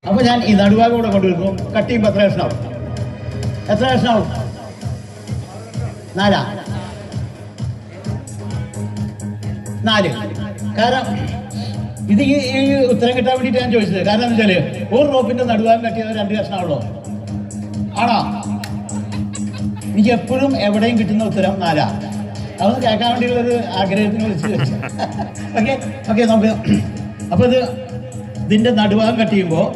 അപ്പോൾ ഞാൻ ഈ നടുഭാഗം കൂടെ കൊണ്ടുവരുന്നു. കട്ട് ചെയ്യുമ്പോൾ എത്ര കഷ്ണമാവും? എത്ര കഷ്ണമാവും? 4. കാരണം ഇത് ഈ ഉത്തരം കിട്ടാൻ വേണ്ടിയിട്ട് ഞാൻ ചോദിച്ചത്. കാരണം എന്താ വെച്ചാൽ ഒരു റോപ്പിന്റെ നടുഭാഗം കട്ട് ചെയ്താൽ 2 കഷ്ണമാണല്ലോ. ആണോ? എനിക്ക് എപ്പോഴും എവിടെയും കിട്ടുന്ന ഉത്തരം 4. അതൊന്ന് കേൾക്കാൻ വേണ്ടിയുള്ളൊരു ആഗ്രഹത്തിന് വിളിച്ച് വെച്ചു. ഓക്കെ നമുക്ക് അപ്പോൾ ഇതിന്റെ നടുഭാഗം കട്ട് ചെയ്യുമ്പോൾ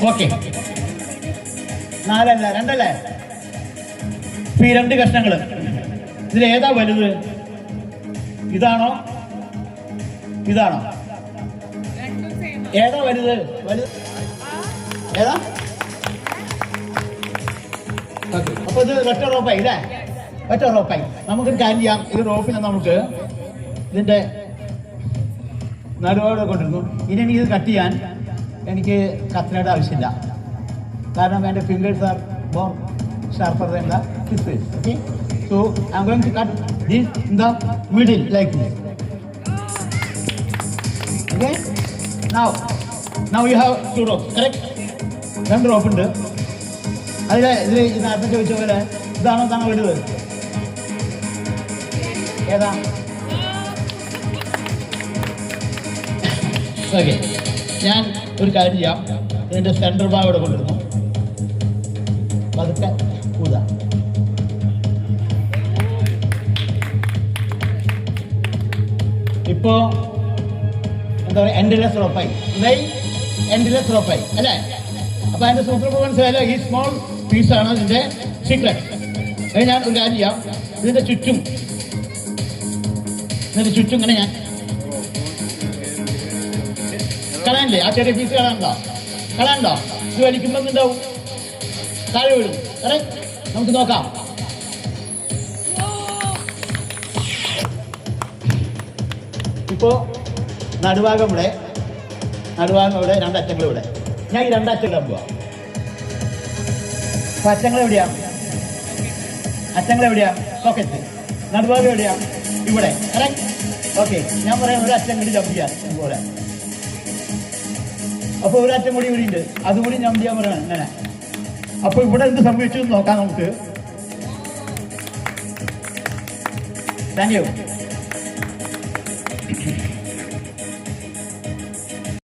ഓക്കെ 4 അല്ല 2 അല്ലേ? ഈ 2 കഷ്ണങ്ങൾ ഇതിലേതാ വലുത്? ഇതാണോ ഇതാണോ? ഏതാ വലുത്? ഏതാ? അപ്പൊ ഇത് ഒറ്റ റോപ്പായി അല്ലേ? ഒറ്റ റോപ്പായി. നമുക്കൊരു കാര്യം ചെയ്യാം. ഈ റോപ്പിനെ നമുക്ക് ഇതിന്റെ നടുവോടെ കൊണ്ടിരുന്നു. ഇനി ഇത് കട്ട് ചെയ്യാൻ എനിക്ക് കത്രികയുടെ ആവശ്യമില്ല. കാരണം എൻ്റെ fingers are more sharper than the scissors. Okay, so I am going to cut this in the middle like this. Okay, now you have 2 ropes, correct? 2 rope ഉണ്ട്. ഇതിൽ നേരത്തെ ചോദിച്ച പോലെ ഇതാണോ വലുത്? ഏതാ? ഓക്കെ, ഞാൻ ഒരു കാര്യം ചെയ്യാം. ഇതിൻ്റെ സെൻറ്റർ ഭാഗം ഇവിടെ കൊണ്ടിരുന്നു. പതുക്കെ ഊതാ. ഇപ്പോൾ എന്താ പറയുക, എൻഡ്ലെസ് റോപ്പായി. എൻഡ്ലെസ് റോപ്പായി അല്ലേ? അപ്പോൾ അതിൻ്റെ സൂപ്പർ പെർഫോമൻസ് ആയാലും ഈ സ്മോൾ പീസാണ് ഇതിൻ്റെ സീക്രട്ട്. അത് ഞാൻ ഒരു കാര്യം ചെയ്യാം. ഇതിൻ്റെ ചുറ്റും ഇങ്ങനെ ഞാൻ കളയാനില്ലേ? ആ ചെറിയ പീസ് കളയണ്ടോ? ഇത് വലിക്കുമ്പോൾ എന്താവും? താഴെ വീഴും. കറക്റ്റ്, നമുക്ക് നോക്കാം. ഇപ്പോൾ നടുഭാഗം ഇവിടെ, 2 അറ്റങ്ങൾ ഇവിടെ. ഞാൻ ഈ 2 അറ്റങ്ങൾ പോവാ. അപ്പൊ അറ്റങ്ങൾ എവിടെയാ? പോക്കറ്റ്. നടുഭാഗം എവിടെയാ? ഇവിടെ. കറക്റ്റ്. ഓക്കെ, ഞാൻ പറയാം ഒരു അറ്റം കൂടി ജമ്പ് ചെയ്യാം ഇതുപോലെ. അപ്പോൾ ഒരു അറ്റം കൂടി ഇവിടെ ഉണ്ട്, അതുകൂടി ജമ്പ് ചെയ്യാൻ പറയണം ഇങ്ങനെ. അപ്പോൾ ഇവിടെ എന്ത് സംഭവിച്ചു നോക്കാം നമുക്ക്. Thank you.